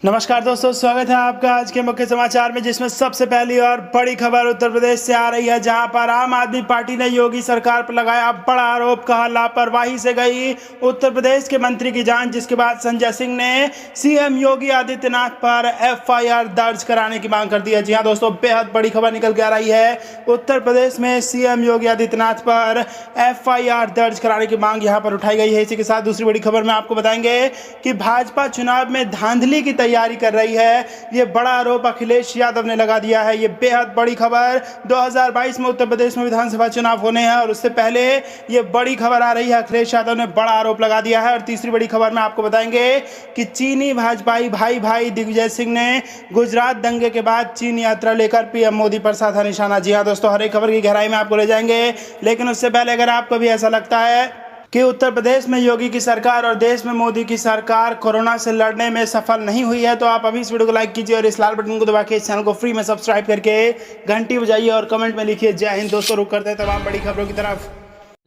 नमस्कार दोस्तों, स्वागत है आपका आज के मुख्य समाचार में, जिसमें सबसे पहली और बड़ी खबर उत्तर प्रदेश से आ रही है, जहां पर आम आदमी पार्टी ने योगी सरकार पर लगाया बड़ा आरोप। कहा लापरवाही से गई उत्तर प्रदेश के मंत्री की जान। जिसके बाद संजय सिंह ने सीएम योगी आदित्यनाथ पर एफआईआर दर्ज कराने की मांग कर दी है। जी हां दोस्तों, बेहद बड़ी खबर निकल के आ रही है। उत्तर प्रदेश में सीएम योगी आदित्यनाथ पर एफआईआर दर्ज कराने की मांग यहां पर उठाई गई है। इसी के साथ दूसरी बड़ी खबर में आपको बताएंगे कि भाजपा चुनाव में धांधली की तैयारी कर रही है। ये बड़ा आरोप अखिलेश यादव ने लगा दिया है। ये बेहद बड़ी खबर, 2022 में उत्तर प्रदेश में विधानसभा चुनाव होने हैं और उससे पहले ये बड़ी खबर आ रही है। अखिलेश यादव ने बड़ा आरोप लगा दिया है। और तीसरी बड़ी खबर में आपको बताएंगे कि चीनी भाजपाई भाई दिग्विजय सिंह ने गुजरात दंगे के बाद चीन यात्रा लेकर पीएम मोदी पर साधा निशाना। जी हाँ दोस्तों, हर एक खबर की गहराई में आपको ले जाएंगे, लेकिन उससे पहले अगर आपको भी ऐसा लगता है कि उत्तर प्रदेश में योगी की सरकार और देश में मोदी की सरकार कोरोना से लड़ने में सफल नहीं हुई है, तो आप अभी इस वीडियो को लाइक कीजिए और इस लाल बटन को दबा के इस चैनल को फ्री में सब्सक्राइब करके घंटी बजाइए और कमेंट में लिखिए जय हिंद। दोस्तों, रुक करते हैं तमाम बड़ी खबरों की तरफ।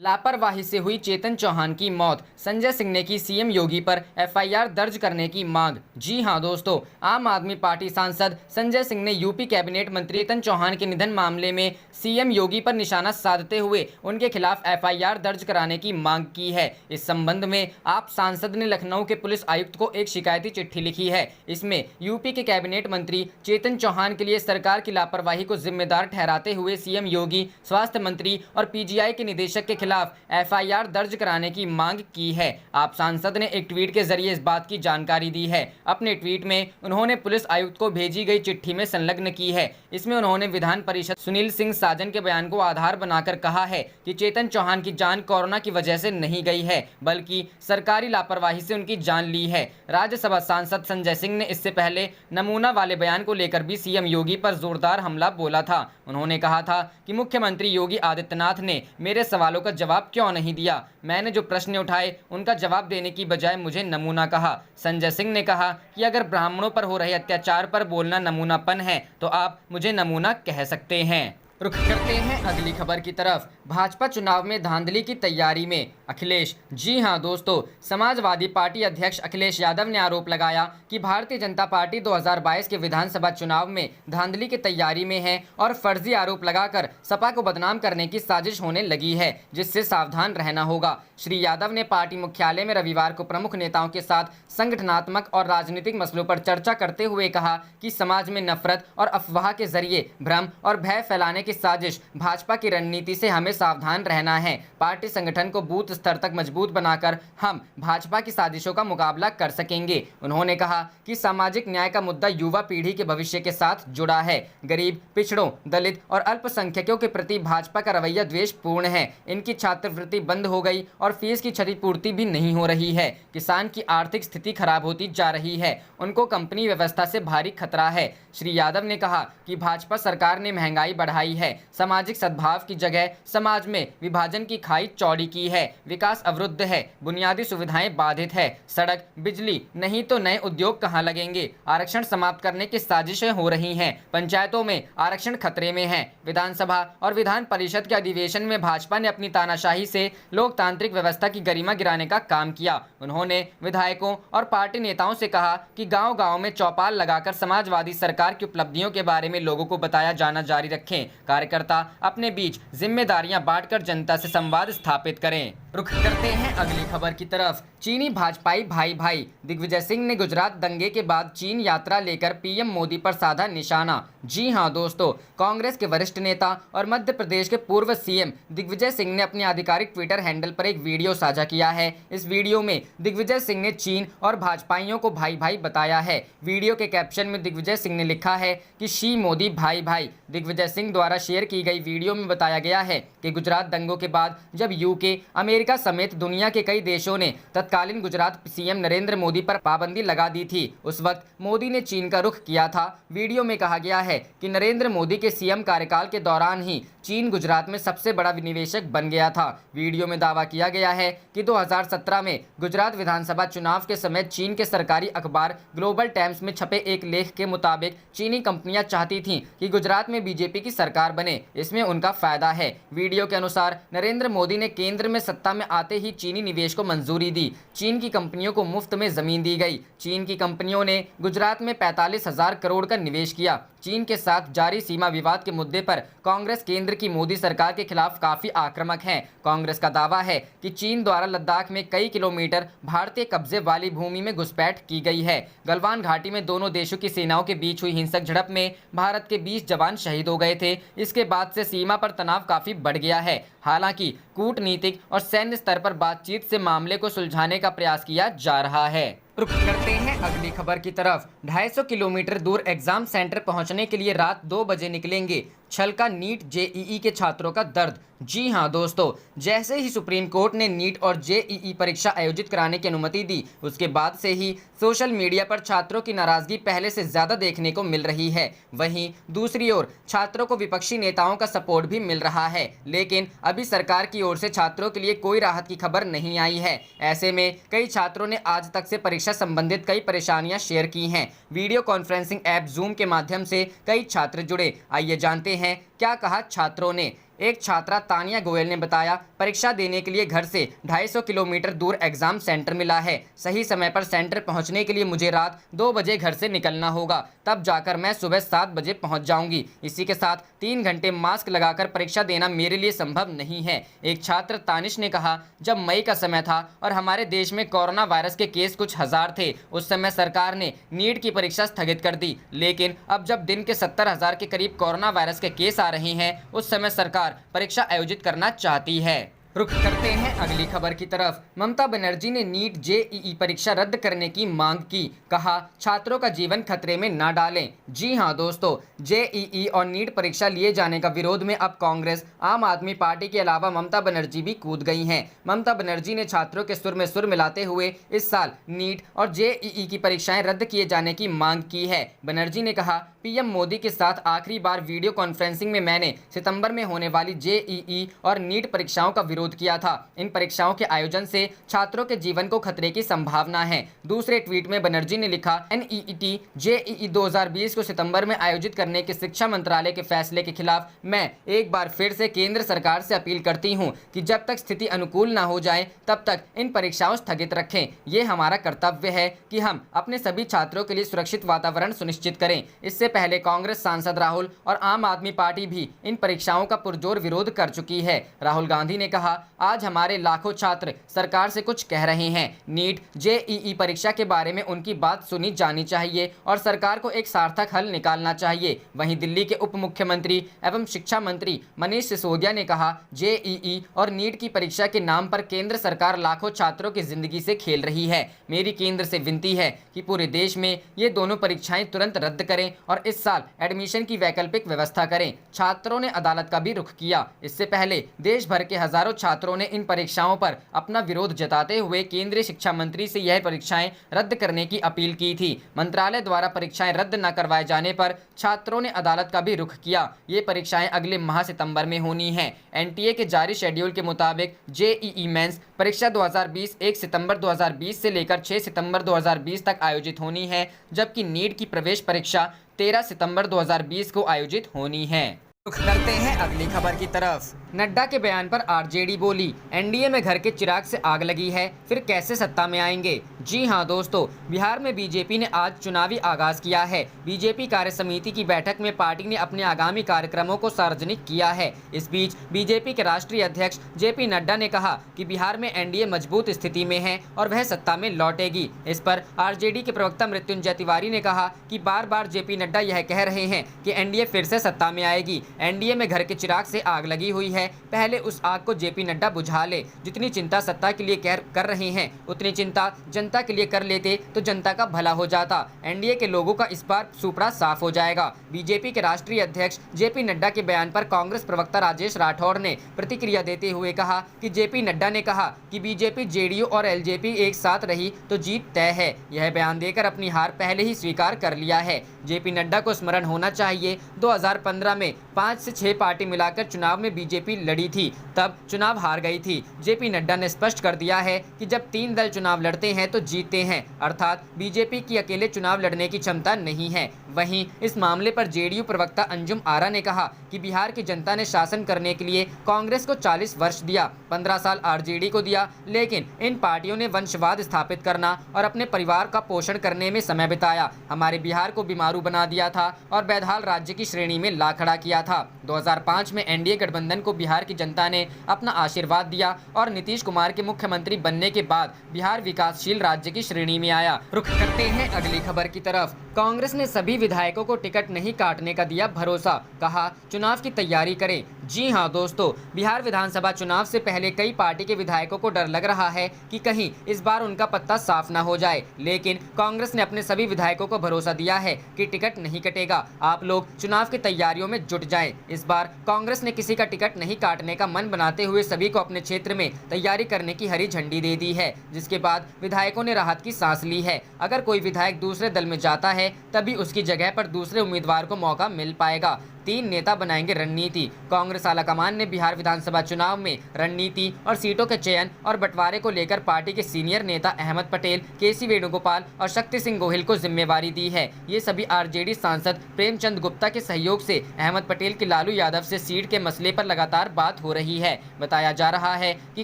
लापरवाही से हुई चेतन चौहान की मौत, संजय सिंह ने की सीएम योगी पर एफआईआर दर्ज करने की मांग। जी हां दोस्तों, आम आदमी पार्टी सांसद संजय सिंह ने यूपी कैबिनेट मंत्री चेतन चौहान के निधन मामले में सीएम योगी पर निशाना साधते हुए उनके खिलाफ एफआईआर दर्ज कराने की मांग की है। इस संबंध में आप सांसद ने लखनऊ के पुलिस आयुक्त को एक शिकायती चिट्ठी लिखी है। इसमें यूपी के कैबिनेट मंत्री चेतन चौहान के लिए सरकार की लापरवाही को जिम्मेदार ठहराते हुए सीएम योगी, स्वास्थ्य मंत्री और पीजीआई के निदेशक के खिलाफ एफआईआर दर्ज कराने की मांग की है। आप सांसद ने एक ट्वीट के जरिए इस बात की जानकारी दी है। अपने ट्वीट में उन्होंने पुलिस आयुक्त को भेजी गई चिट्ठी में संलग्न की है। इसमें उन्होंने विधान परिषद सुनील सिंह साजन के बयान को आधार बनाकर कहा है कि चेतन चौहान की जान कोरोना की वजह से नहीं गई है, बल्कि सरकारी लापरवाही से उनकी जान ली है। राज्यसभा सांसद संजय सिंह ने इससे पहले नमूना वाले बयान को लेकर भी सीएम योगी पर जोरदार हमला बोला था। उन्होंने कहा था कि मुख्यमंत्री योगी आदित्यनाथ ने मेरे सवालों का जवाब क्यों नहीं दिया। मैंने जो प्रश्न उठाए उनका जवाब देने की बजाय मुझे नमूना कहा। संजय सिंह ने कहा कि अगर ब्राह्मणों पर हो रहे अत्याचार पर बोलना नमूनापन है तो आप मुझे नमूना कह सकते हैं। रुख करते हैं अगली खबर की तरफ। भाजपा चुनाव में धांधली की तैयारी में अखिलेश। जी हां दोस्तों, समाजवादी पार्टी अध्यक्ष अखिलेश यादव ने आरोप लगाया कि भारतीय जनता पार्टी 2022 के विधानसभा चुनाव में धांधली की तैयारी में है और फर्जी आरोप लगाकर सपा को बदनाम करने की साजिश होने लगी है, जिससे सावधान रहना होगा। श्री यादव ने पार्टी मुख्यालय में रविवार को प्रमुख नेताओं के साथ संगठनात्मक और राजनीतिक मसलों पर चर्चा करते हुए कहा कि समाज में नफरत और अफवाह के जरिए भ्रम और भय फैलाने की साजिश भाजपा की रणनीति से हमें सावधान रहना है। पार्टी संगठन को बूथ स्तर तक मजबूत बनाकर हम भाजपा की साजिशों का मुकाबला कर सकेंगे। उन्होंने कहा कि सामाजिक न्याय का मुद्दा युवा पीढ़ी के भविष्य के साथ जुड़ा है। गरीब, पिछड़ों, दलित और अल्पसंख्यकों के प्रति भाजपा का रवैया द्वेषपूर्ण है। इनकी छात्रवृत्ति बंद हो गई और फीस की क्षतिपूर्ति भी नहीं हो रही है। किसान की आर्थिक स्थिति खराब होती जा रही है। उनको कंपनी व्यवस्था से भारी खतरा है। श्री यादव ने कहा कि भाजपा सरकार ने महंगाई बढ़ाई है, सामाजिक सद्भाव की जगह समाज में विभाजन की खाई चौड़ी की है, विकास अवरुद्ध है, बुनियादी सुविधाएं बाधित है, सड़क, बिजली नहीं तो नए उद्योग कहां लगेंगे, आरक्षण समाप्त करने की साजिशें हो रही हैं, पंचायतों में आरक्षण खतरे में है। विधानसभा और विधान परिषद के अधिवेशन में भाजपा ने अपनी तानाशाही से लोकतांत्रिक व्यवस्था की गरिमा गिराने का काम किया। उन्होंने विधायकों और पार्टी नेताओं से कहा कि गांव-गांव में चौपाल लगाकर समाजवादी सरकार की उपलब्धियों के बारे में लोगों को बताया जाना जारी रखें। कार्यकर्ता अपने बीच जिम्मेदारियां बांटकर जनता से संवाद स्थापित करें। रुख करते हैं अगली खबर की तरफ। चीनी भाजपाई भाई दिग्विजय सिंह ने गुजरात दंगे के बाद चीन यात्रा लेकर पीएम मोदी पर साधा निशाना। जी हां दोस्तों, कांग्रेस के वरिष्ठ नेता और मध्य प्रदेश के पूर्व सीएम दिग्विजय सिंह ने अपने आधिकारिक ट्विटर हैंडल पर एक वीडियो साझा किया है। इस वीडियो में दिग्विजय सिंह ने चीन और भाजपाइयों को भाई बताया है। वीडियो के कैप्शन में दिग्विजय सिंह ने लिखा है कि शी मोदी भाई। दिग्विजय सिंह द्वारा शेयर की गई वीडियो में बताया गया है कि गुजरात दंगों के बाद जब यूके, अमेरिका समेत दुनिया के कई देशों ने तत्कालीन गुजरात सीएम नरेंद्र मोदी पर पाबंदी लगा दी थी, उस वक्त मोदी ने चीन का रुख किया था। वीडियो में कहा गया है कि नरेंद्र मोदी के सीएम कार्यकाल के दौरान ही चीन गुजरात में सबसे बड़ा निवेशक बन गया था। वीडियो में दावा किया गया है कि 2017 में गुजरात विधानसभा चुनाव के समय चीन के सरकारी अखबार ग्लोबल टाइम्स में छपे एक लेख के मुताबिक चीनी कंपनियां चाहती थीं कि गुजरात में बीजेपी की सरकार बने, इसमें उनका फायदा है। वीडियो के अनुसार नरेंद्र मोदी ने केंद्र में सत्ता सत्ता में आते ही चीनी निवेश को मंजूरी दी। चीन की कंपनियों को मुफ्त में जमीन दी गई। चीन की कंपनियों ने गुजरात में 45,000 करोड़ का निवेश किया। चीन के साथ जारी सीमा विवाद के मुद्दे पर कांग्रेस केंद्र की मोदी सरकार के खिलाफ काफी आक्रामक है। कांग्रेस का दावा है कि चीन द्वारा लद्दाख में कई किलोमीटर भारतीय कब्जे वाली भूमि में घुसपैठ की गई है। गलवान घाटी में दोनों देशों की सेनाओं के बीच हुई हिंसक झड़प में भारत के 20 जवान शहीद हो गए थे। इसके बाद से सीमा पर तनाव काफी बढ़ गया है। हालांकि कूटनीतिक और सैन्य स्तर पर बातचीत से मामले को सुलझाने का प्रयास किया जा रहा है। रुक करते हैं अगली खबर की तरफ। 250 किलोमीटर दूर एग्जाम सेंटर पहुंचने के लिए रात 2 बजे निकलेंगे। छलका नीट जेईई के छात्रों का दर्द। जी हां दोस्तों, जैसे ही सुप्रीम कोर्ट ने नीट और जेईई परीक्षा आयोजित कराने की अनुमति दी, उसके बाद से ही सोशल मीडिया पर छात्रों की नाराजगी पहले से ज्यादा देखने को मिल रही है। वहीं दूसरी ओर छात्रों को विपक्षी नेताओं का सपोर्ट भी मिल रहा है, लेकिन अभी सरकार की ओर से छात्रों के लिए कोई राहत की खबर नहीं आई है। ऐसे में कई छात्रों ने आज तक से परीक्षा संबंधित कई परेशानियां शेयर की हैं। वीडियो कॉन्फ्रेंसिंग ऐप जूम के माध्यम से कई छात्र जुड़े। आइए जानते हैं क्या कहा छात्रों ने। एक छात्रा तानिया गोयल ने बताया, परीक्षा देने के लिए घर से 250 किलोमीटर दूर एग्जाम सेंटर मिला है। सही समय पर सेंटर पहुंचने के लिए मुझे रात 2 बजे घर से निकलना होगा, तब जाकर मैं सुबह 7 बजे पहुंच जाऊंगी। इसी के साथ 3 घंटे मास्क लगाकर परीक्षा देना मेरे लिए संभव नहीं है। एक छात्र तानिश ने कहा, जब मई का समय था और हमारे देश में कोरोना वायरस के केस कुछ हजार थे, उस समय सरकार ने नीट की परीक्षा स्थगित कर दी। लेकिन अब जब दिन के 70,000 के करीब कोरोना वायरस के केस आ रहे हैं, उस समय सरकार परीक्षा आयोजित करना चाहती है। रुख करते हैं अगली खबर की तरफ। ममता बनर्जी ने नीट जेईई परीक्षा रद्द करने की मांग की। कहा, छात्रों का जीवन खतरे में ना डालें। जी हां दोस्तों, जेईई और नीट परीक्षा लिए जाने का विरोध में अब कांग्रेस, आम आदमी पार्टी के अलावा ममता बनर्जी भी कूद गई हैं। ममता बनर्जी ने छात्रों के सुर में सुर मिलाते हुए इस साल नीट और जेईई की परीक्षाएं रद्द किए जाने की मांग की है। बनर्जी ने कहा, पीएम मोदी के साथ आखिरी बार वीडियो कॉन्फ्रेंसिंग में मैंने सितंबर में होने वाली जेईई और नीट परीक्षाओं का विरोध किया था। इन परीक्षाओं के आयोजन से छात्रों के जीवन को खतरे की संभावना है। दूसरे ट्वीट में बनर्जी ने लिखा, एनईईटी जेईई 2020 को सितंबर में आयोजित करने के शिक्षा मंत्रालय के फैसले के खिलाफ मैं एक बार फिर से केंद्र सरकार से अपील करती हूं कि जब तक स्थिति अनुकूल न हो जाए तब तक इन परीक्षाओं स्थगित रखें। ये हमारा कर्तव्य है कि हम अपने सभी छात्रों के लिए सुरक्षित वातावरण सुनिश्चित करें। इससे पहले कांग्रेस सांसद राहुल और आम आदमी पार्टी भी इन परीक्षाओं का पुरजोर विरोध कर चुकी है। राहुल गांधी ने कहा, आज हमारे लाखों छात्र सरकार से कुछ कह रहे हैं। नीट जेईई परीक्षा के बारे में उनकी बात सुनी जानी चाहिए और सरकार को एक सार्थक हल निकालना चाहिए। वहीं दिल्ली के उप मुख्यमंत्री एवं शिक्षा मंत्री मनीष सिसोदिया ने कहा, जेईई और नीट की परीक्षा के नाम पर केंद्र सरकार लाखों छात्रों की जिंदगी से खेल रही है। मेरी केंद्र से विनती है कि पूरे देश में ये दोनों परीक्षाएं तुरंत रद्द करें और इस साल एडमिशन की वैकल्पिक व्यवस्था करें। छात्रों ने अदालत का भी रुख किया। इससे पहले देश भर के हजारों छात्रों ने इन परीक्षाओं पर अपना विरोध जताते हुए केंद्रीय शिक्षा मंत्री से यह परीक्षाएं रद्द करने की अपील की थी। मंत्रालय द्वारा परीक्षाएं रद्द न करवाए जाने पर छात्रों ने अदालत का भी रुख किया। ये परीक्षाएं अगले माह सितंबर में होनी है। एनटीए के जारी शेड्यूल के मुताबिक जेईई मेंस परीक्षा 2020 1 सितंबर 2020 से लेकर 6 सितंबर 2020 तक आयोजित होनी है, जबकि नीट की प्रवेश परीक्षा 13 सितंबर 2020 को आयोजित होनी है। करते हैं अगली खबर की तरफ। नड्डा के बयान पर आरजेडी बोली, एनडीए में घर के चिराग से आग लगी है, फिर कैसे सत्ता में आएंगे। जी हां दोस्तों, बिहार में बीजेपी ने आज चुनावी आगाज किया है। बीजेपी कार्य समिति की बैठक में पार्टी ने अपने आगामी कार्यक्रमों को सार्वजनिक किया है। इस बीच बीजेपी के राष्ट्रीय अध्यक्ष जेपी नड्डा ने कहा कि बिहार में एनडीए मजबूत स्थिति में है और वह सत्ता में लौटेगी। इस पर आरजेडी के प्रवक्ता मृत्युंजय तिवारी ने कहा कि बार बार जेपी नड्डा यह कह रहे हैं कि एनडीए फिर से सत्ता में आएगी। एनडीए में घर के चिराग से आग लगी हुई है, पहले उस आग को जेपी नड्डा बुझा ले। जितनी चिंता सत्ता के लिए कर रहे हैं, उतनी चिंता जनता के लिए कर लेते तो जनता का भला हो जाता। एनडीए के लोगों का इस बार सुपड़ा साफ हो जाएगा। बीजेपी के राष्ट्रीय अध्यक्ष जेपी नड्डा के बयान पर कांग्रेस प्रवक्ता राजेश राठौड़ ने प्रतिक्रिया देते हुए कहा कि जेपी नड्डा ने कहा कि बीजेपी, जेडीयू और एलजेपी एक साथ रही तो जीत तय है। यह बयान देकर अपनी हार पहले ही स्वीकार कर लिया है। जेपी नड्डा को स्मरण होना चाहिए 2015 में 5 से 6 पार्टी मिलाकर चुनाव में बीजेपी लड़ी थी, तब चुनाव हार गई थी। जेपी नड्डा ने स्पष्ट कर दिया है कि जब 3 दल चुनाव लड़ते हैं तो जीतते हैं, अर्थात बीजेपी की अकेले चुनाव लड़ने की क्षमता नहीं है। वहीं इस मामले पर जेडीयू प्रवक्ता अंजुम आरा ने कहा कि बिहार की जनता ने शासन करने के लिए कांग्रेस को 40 वर्ष दिया, 15 साल आरजेडी को दिया, लेकिन इन पार्टियों ने वंशवाद स्थापित करना और अपने परिवार का पोषण करने में समय बिताया। हमारे बिहार को बीमारू बना दिया था और बेदहाल राज्य की श्रेणी में ला खड़ा किया था। 2005 में एनडीए गठबंधन को बिहार की जनता ने अपना आशीर्वाद दिया और नीतीश कुमार के मुख्यमंत्री बनने के बाद बिहार विकासशील राज्य की श्रेणी में आया। रुख करते हैं अगली खबर की तरफ। कांग्रेस ने सभी विधायकों को टिकट नहीं काटने का दिया भरोसा, कहा चुनाव की तैयारी करें। जी हां दोस्तों, बिहार विधानसभा चुनाव से पहले कई पार्टी के विधायकों को डर लग रहा है कि कहीं इस बार उनका पत्ता साफ न हो जाए, लेकिन कांग्रेस ने अपने सभी विधायकों को भरोसा दिया है कि टिकट नहीं कटेगा। आप लोग चुनाव की तैयारियों में जुट जाएं। इस बार कांग्रेस ने किसी का टिकट नहीं काटने का मन बनाते हुए सभी को अपने क्षेत्र में तैयारी करने की हरी झंडी दे दी है, जिसके बाद विधायकों ने राहत की सांस ली है। अगर कोई विधायक दूसरे दल में जाता है तभी उसकी जगह पर दूसरे उम्मीदवार को मौका मिल पाएगा। 3 नेता बनाएंगे रणनीति। कांग्रेस आलाकमान ने बिहार विधानसभा चुनाव में रणनीति और सीटों के चयन और बंटवारे को लेकर पार्टी के सीनियर नेता अहमद पटेल, केसी वेणुगोपाल और शक्ति सिंह गोहिल को जिम्मेवारी दी है। ये सभी आरजेडी सांसद प्रेमचंद गुप्ता के सहयोग से अहमद पटेल की लालू यादव से सीट के मसले पर लगातार बात हो रही है। बताया जा रहा है कि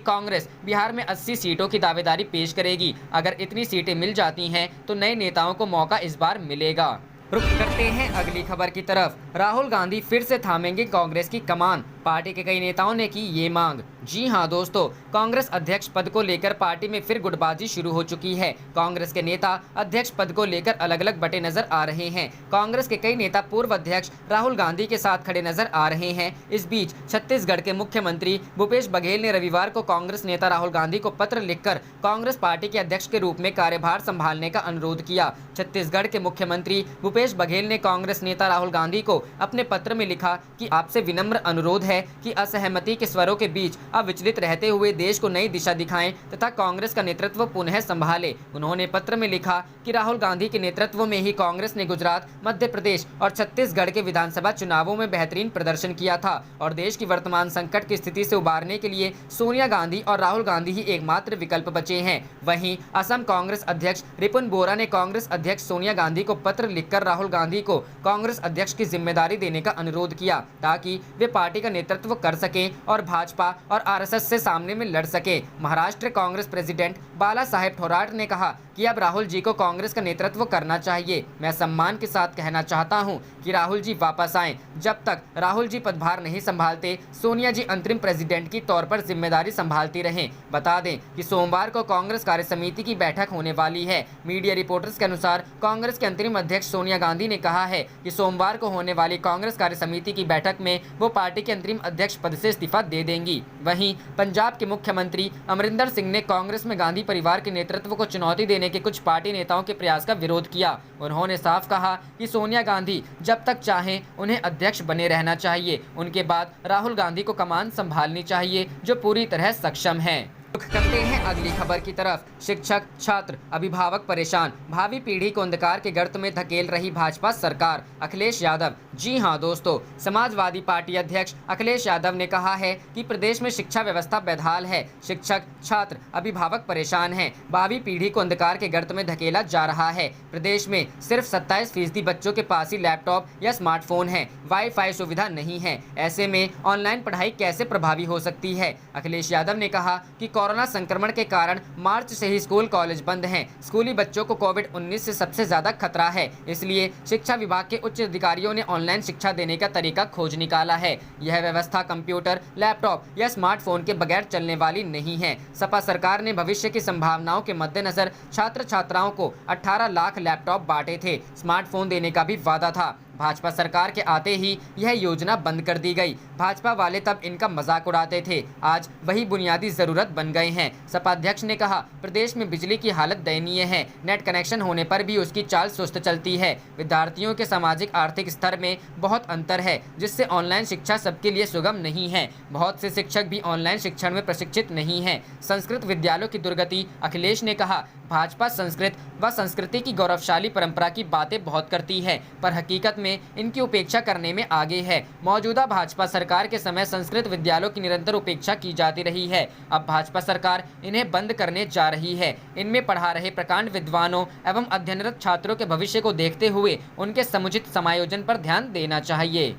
कांग्रेस बिहार में 80 सीटों की दावेदारी पेश करेगी। अगर इतनी सीटें मिल जाती हैं तो नए नेताओं को मौका इस बार मिलेगा। रुख करते हैं अगली खबर की तरफ। राहुल गांधी फिर से थामेंगे कांग्रेस की कमान, पार्टी के कई नेताओं ने की ये मांग। जी हां दोस्तों, कांग्रेस अध्यक्ष पद को लेकर पार्टी में फिर गुटबाजी शुरू हो चुकी है। कांग्रेस के नेता अध्यक्ष पद को लेकर अलग अलग बटे नजर आ रहे हैं। कांग्रेस के कई नेता पूर्व अध्यक्ष राहुल गांधी के साथ खड़े नजर आ रहे हैं। इस बीच छत्तीसगढ़ के मुख्यमंत्री भूपेश बघेल ने रविवार को कांग्रेस नेता राहुल गांधी को पत्र लिखकर कांग्रेस पार्टी के अध्यक्ष के रूप में कार्यभार संभालने का अनुरोध किया। छत्तीसगढ़ के मुख्यमंत्री भूपेश बघेल ने कांग्रेस नेता राहुल गांधी को अपने पत्र में लिखा कि आपसे विनम्र अनुरोध है कि असहमति के स्वरों के बीच अविचलित रहते हुए देश को नई दिशा दिखाएं तथा कांग्रेस का नेतृत्व पुनः संभाले। उन्होंने पत्र में लिखा कि राहुल गांधी के नेतृत्व में ही कांग्रेस ने गुजरात, मध्य प्रदेश और छत्तीसगढ़ के विधानसभा चुनावों में बेहतरीन प्रदर्शन किया था और देश की वर्तमान संकट की स्थिति से उबारने के लिए सोनिया गांधी और राहुल गांधी ही एकमात्र विकल्प बचे हैं। वहीं असम कांग्रेस अध्यक्ष रिपुन बोरा ने कांग्रेस अध्यक्ष सोनिया गांधी को पत्र लिखकर राहुल गांधी को कांग्रेस अध्यक्ष की जिम्मेदारी देने का अनुरोध किया ताकि वे पार्टी का नेतृत्व कर सकें और भाजपा और आरएसएस से सामने में लड़ सके। महाराष्ट्र कांग्रेस प्रेसिडेंट बाला साहेब थोराट ने कहा कि अब राहुल जी को कांग्रेस का नेतृत्व करना चाहिए। मैं सम्मान के साथ कहना चाहता हूं कि राहुल जी वापस आएं। जब तक राहुल जी पदभार नहीं संभालते, सोनिया जी अंतरिम प्रेसिडेंट की तौर पर जिम्मेदारी संभालती रहें। बता दें कि सोमवार को कांग्रेस कार्य समिति की बैठक होने वाली है। मीडिया रिपोर्टर्स के अनुसार कांग्रेस के अंतरिम अध्यक्ष सोनिया गांधी ने कहा है कि सोमवार को होने वाली कांग्रेस कार्य समिति की बैठक में वो पार्टी के अंतरिम अध्यक्ष पद से इस्तीफा दे देंगी। वहीं पंजाब के मुख्यमंत्री अमरिंदर सिंह ने कांग्रेस में गांधी परिवार के नेतृत्व को चुनौती देने के कुछ पार्टी नेताओं के प्रयास का विरोध किया। उन्होंने साफ कहा कि सोनिया गांधी जब तक चाहें उन्हें अध्यक्ष बने रहना चाहिए। उनके बाद राहुल गांधी को कमान संभालनी चाहिए, जो पूरी तरह सक्षम हैं। रुख करते हैं अगली खबर की तरफ। शिक्षक, छात्र, अभिभावक परेशान, भावी पीढ़ी को अंधकार के गर्त में धकेल रही भाजपा सरकार, अखिलेश यादव। जी हां दोस्तों, समाजवादी पार्टी अध्यक्ष अखिलेश यादव ने कहा है कि प्रदेश में शिक्षा व्यवस्था बेहाल है। शिक्षक, छात्र, अभिभावक परेशान हैं, भावी पीढ़ी को अंधकार के गर्त में धकेला जा रहा है। प्रदेश में सिर्फ 27% बच्चों के पास ही लैपटॉप या स्मार्टफोन है, वाईफाई सुविधा नहीं है। ऐसे में ऑनलाइन पढ़ाई कैसे प्रभावी हो सकती है। अखिलेश यादव ने कहा कि कोरोना संक्रमण के कारण मार्च से ही स्कूल कॉलेज बंद हैं। स्कूली बच्चों को कोविड-19 से सबसे ज्यादा खतरा है, इसलिए शिक्षा विभाग के उच्च अधिकारियों ने ऑनलाइन शिक्षा देने का तरीका खोज निकाला है। यह व्यवस्था कंप्यूटर, लैपटॉप या स्मार्टफोन के बगैर चलने वाली नहीं है। सपा सरकार ने भविष्य की संभावनाओं के मद्देनजर छात्र छात्राओं को 18 लाख लैपटॉप बांटे थे। स्मार्टफोन देने का भी वादा था। भाजपा सरकार के आते ही यह योजना बंद कर दी गई। भाजपा वाले तब इनका मजाक उड़ाते थे, आज वही बुनियादी जरूरत बन गए हैं। सपा अध्यक्ष ने कहा, प्रदेश में बिजली की हालत दयनीय है, नेट कनेक्शन होने पर भी उसकी चाल सुस्त चलती है। विद्यार्थियों के सामाजिक आर्थिक स्तर में बहुत अंतर है, जिससे ऑनलाइन शिक्षा सबके लिए सुगम नहीं है। बहुत से शिक्षक भी ऑनलाइन शिक्षण में प्रशिक्षित नहीं हैं। संस्कृत विद्यालयों की दुर्गति। अखिलेश ने कहा, भाजपा संस्कृत व संस्कृति की गौरवशाली परंपरा की बातें बहुत करती है, पर हकीकत में में इनकी उपेक्षा करने में आगे है। मौजूदा भाजपा सरकार के समय संस्कृत विद्यालयों की निरंतर उपेक्षा की जाती रही है। अब भाजपा सरकार इन्हें बंद करने जा रही है। इनमें पढ़ा रहे प्रकांड विद्वानों एवं अध्ययनरत छात्रों के भविष्य को देखते हुए उनके समुचित समायोजन पर ध्यान देना चाहिए।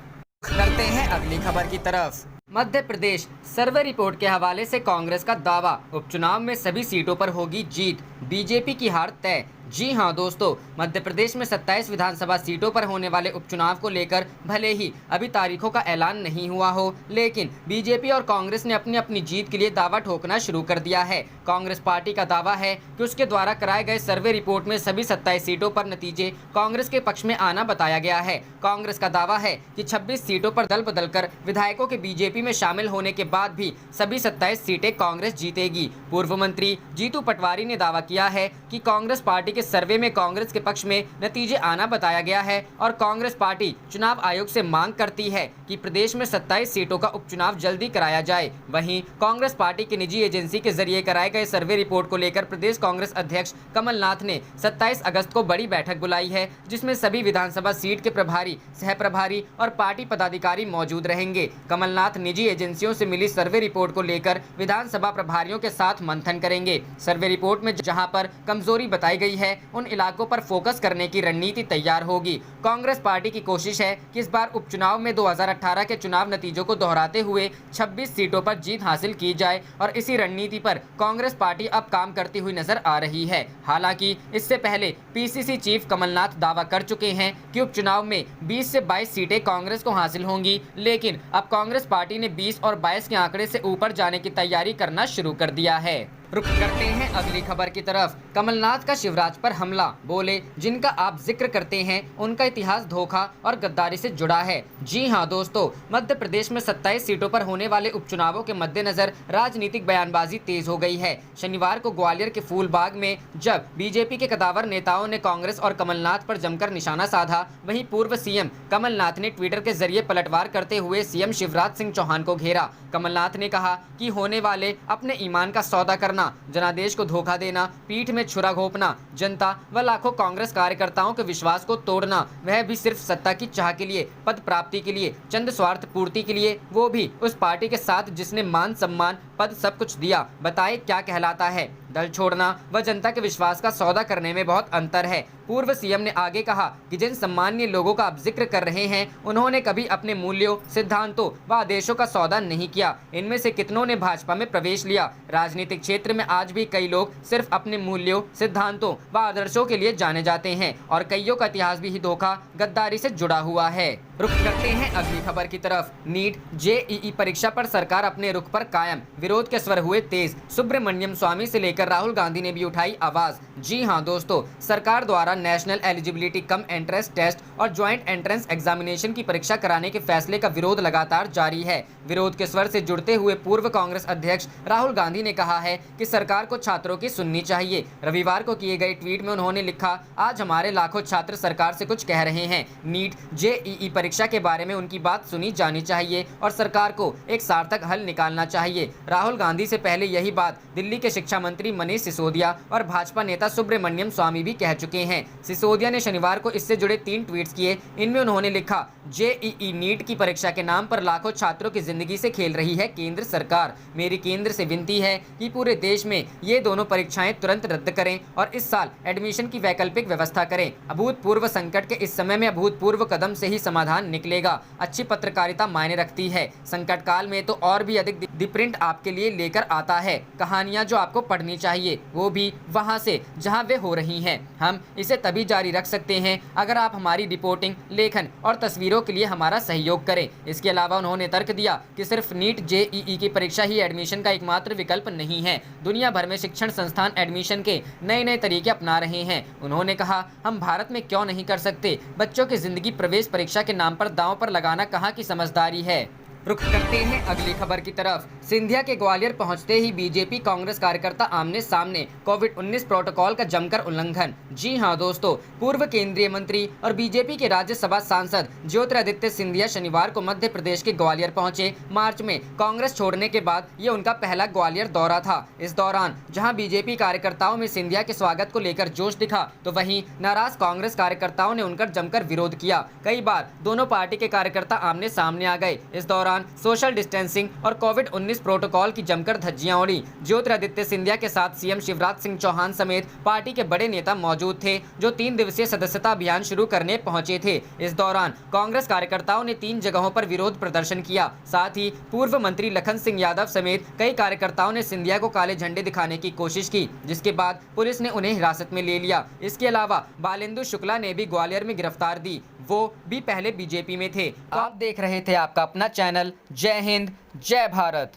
करते हैं अगली खबर की तरफ। मध्य प्रदेश सर्वे रिपोर्ट के हवाले से कांग्रेस का दावा, उपचुनाव में सभी सीटों पर होगी जीत, बीजेपी की हार तय। जी हां दोस्तों, मध्य प्रदेश में 27 विधानसभा सीटों पर होने वाले उपचुनाव को लेकर भले ही अभी तारीखों का ऐलान नहीं हुआ हो, लेकिन बीजेपी और कांग्रेस ने अपनी अपनी जीत के लिए दावा ठोकना शुरू कर दिया है। कांग्रेस पार्टी का दावा है कि उसके द्वारा कराए गए सर्वे रिपोर्ट में सभी 27 सीटों पर नतीजे कांग्रेस के पक्ष में आना बताया गया है। कांग्रेस का दावा है कि 26 सीटों पर दल बदलकर विधायकों के बीजेपी में शामिल होने के बाद भी सभी 27 सीटें कांग्रेस जीतेगी। पूर्व मंत्री जीतू पटवारी ने दावा किया है कि कांग्रेस पार्टी के सर्वे में कांग्रेस के पक्ष में नतीजे आना बताया गया है और कांग्रेस पार्टी चुनाव आयोग से मांग करती है कि प्रदेश में 27 सीटों का उपचुनाव जल्दी कराया जाए। वहीं कांग्रेस पार्टी की निजी एजेंसी के जरिए कराए गए सर्वे रिपोर्ट को लेकर प्रदेश कांग्रेस अध्यक्ष कमलनाथ ने 27 अगस्त को बड़ी बैठक बुलाई है, जिसमें सभी विधानसभा सीट के प्रभारी, सह प्रभारी और पार्टी पदाधिकारी मौजूद रहेंगे। कमलनाथ निजी एजेंसियों से मिली सर्वे रिपोर्ट को लेकर विधानसभा प्रभारियों के साथ मंथन करेंगे। सर्वे रिपोर्ट में जहां पर कमजोरी बताई गई है उन इलाकों पर फोकस करने की रणनीति तैयार होगी। कांग्रेस पार्टी की कोशिश है कि इस बार उपचुनाव में 2018 के चुनाव नतीजों को दोहराते हुए 26 सीटों पर जीत हासिल की जाए और इसी रणनीति पर कांग्रेस पार्टी अब काम करती हुई नजर आ रही है। हालांकि इससे पहले पीसीसी चीफ कमलनाथ दावा कर चुके हैं कि उपचुनाव में 20 से 22 सीटें कांग्रेस को हासिल होंगी, लेकिन अब कांग्रेस पार्टी ने 20 और 22 के आंकड़े से ऊपर जाने की तैयारी करना शुरू कर दिया है। रुक करते हैं अगली खबर की तरफ। कमलनाथ का शिवराज पर हमला, बोले जिनका आप जिक्र करते हैं उनका इतिहास धोखा और गद्दारी से जुड़ा है। जी हां दोस्तों, मध्य प्रदेश में 27 सीटों पर होने वाले उपचुनावों के मद्देनजर राजनीतिक बयानबाजी तेज हो गई है। शनिवार को ग्वालियर के फूलबाग में जब बीजेपी के कदावर नेताओं ने कांग्रेस और कमलनाथ पर जमकर निशाना साधा, वहीं पूर्व सीएम कमलनाथ ने ट्विटर के जरिए पलटवार करते हुए सीएम शिवराज सिंह चौहान को घेरा। कमलनाथ ने कहा कि होने वाले अपने ईमान का सौदा करना, जनादेश को धोखा देना, पीठ में छुरा घोंपना, जनता व लाखों कांग्रेस कार्यकर्ताओं के विश्वास को तोड़ना, वह भी सिर्फ सत्ता की चाह के लिए, पद प्राप्ति के लिए, चंद स्वार्थ पूर्ति के लिए, वो भी उस पार्टी के साथ जिसने मान सम्मान पद सब कुछ दिया, बताए क्या कहलाता है। दल छोड़ना व जनता के विश्वास का सौदा करने में बहुत अंतर है। पूर्व सीएम ने आगे कहा कि जिन सम्मानीय लोगों का आप जिक्र कर रहे हैं, उन्होंने कभी अपने मूल्यों, सिद्धांतों व आदेशों का सौदा नहीं किया। इनमें से कितनों ने भाजपा में प्रवेश लिया। राजनीतिक क्षेत्र में आज भी कई लोग सिर्फ अपने मूल्यों, सिद्धांतों व आदर्शों के लिए जाने जाते हैं और कईयों का इतिहास भी धोखा, गद्दारी से जुड़ा हुआ है। रुख करते हैं अगली खबर की तरफ। नीट जेईई परीक्षा पर सरकार अपने रुख पर कायम, विरोध के स्वर हुए तेज। सुब्रमण्यम स्वामी से लेकर राहुल गांधी ने भी उठाई आवाज। जी हां दोस्तों, सरकार द्वारा national eligibility cum entrance test और ज्वाइंट एंट्रेंस एग्जामिनेशन की परीक्षा कराने के फैसले का विरोध लगातार जारी है। विरोध के स्वर से जुड़ते हुए पूर्व कांग्रेस अध्यक्ष राहुल गांधी ने कहा है कि सरकार को छात्रों की सुननी चाहिए। रविवार को किए गए ट्वीट में उन्होंने लिखा, आज हमारे लाखों छात्र सरकार से कुछ कह रहे हैं। नीट जेईई परीक्षा के बारे में उनकी बात सुनी जानी चाहिए और सरकार को एक सार्थक हल निकालना चाहिए। राहुल गांधी से पहले यही बात दिल्ली के शिक्षा मंत्री मनीष सिसोदिया और भाजपा नेता सुब्रमण्यम स्वामी भी कह चुके हैं। सिसोदिया ने शनिवार को इससे जुड़े 3 ट्वीट्स किए। इनमें उन्होंने लिखा, जेईई नीट की परीक्षा के नाम पर लाखों छात्रों की जिंदगी से खेल रही है केंद्र सरकार। मेरी केंद्र से विनती है कि पूरे देश में ये दोनों परीक्षाएं तुरंत रद्द करें और इस साल एडमिशन की वैकल्पिक व्यवस्था करें। अभूतपूर्व संकट के इस समय में अभूतपूर्व कदम से ही समाधान निकलेगा। अच्छी पत्रकारिता मायने रखती है। संकट काल में तो और भी अधिक दी प्रिंट आपके लिए लेकर आता है कहानियां जो आपको पढ़नी चाहिए, वो भी वहां से जहां वे हो रही हैं। हम इसे तभी जारी रख सकते हैं अगर आप हमारी रिपोर्टिंग, लेखन और तस्वीरों के लिए हमारा सहयोग करें। इसके अलावा उन्होंने तर्क दिया कि सिर्फ नीट जेईई की परीक्षा ही एडमिशन का एकमात्र विकल्प नहीं है। दुनिया भर में शिक्षण संस्थान एडमिशन के नए नए तरीके अपना रहे हैं। उन्होंने कहा, हम भारत में क्यों नहीं कर सकते। बच्चों की जिंदगी प्रवेश परीक्षा के नाम पर दांव पर लगाना कहाँ की समझदारी है। रुख करते हैं अगली खबर की तरफ। सिंधिया के ग्वालियर पहुंचते ही बीजेपी कांग्रेस कार्यकर्ता आमने सामने, कोविड-19 प्रोटोकॉल का जमकर उल्लंघन। जी हां दोस्तों, पूर्व केंद्रीय मंत्री और बीजेपी के राज्यसभा सांसद ज्योतिरादित्य सिंधिया शनिवार को मध्य प्रदेश के ग्वालियर पहुंचे। मार्च में कांग्रेस छोड़ने के बाद ये उनका पहला ग्वालियर दौरा था। इस दौरान जहां बीजेपी कार्यकर्ताओं में सिंधिया के स्वागत को लेकर जोश दिखा, तो वहीं नाराज कांग्रेस कार्यकर्ताओं ने उनका जमकर विरोध किया। कई बार दोनों पार्टी के कार्यकर्ता आमने सामने आ गए। इस दौरान सोशल डिस्टेंसिंग और कोविड-19 प्रोटोकॉल की जमकर धज्जियां उड़ी। ज्योतिरादित्य सिंधिया के साथ सीएम शिवराज सिंह चौहान समेत पार्टी के बड़े नेता मौजूद थे, जो 3 दिवसीय सदस्यता अभियान शुरू करने पहुंचे थे। इस दौरान कांग्रेस कार्यकर्ताओं ने 3 जगहों पर विरोध प्रदर्शन किया। साथ ही पूर्व मंत्री लखन सिंह यादव समेत कई कार्यकर्ताओं ने सिंधिया को काले झंडे दिखाने की कोशिश की, जिसके बाद पुलिस ने उन्हें हिरासत में ले लिया। इसके अलावा बालेंदु शुक्ला ने भी ग्वालियर में गिरफ्तार दी, वो भी पहले बीजेपी में थे। आप देख रहे थे आपका अपना चैनल जय हिंद जय भारत।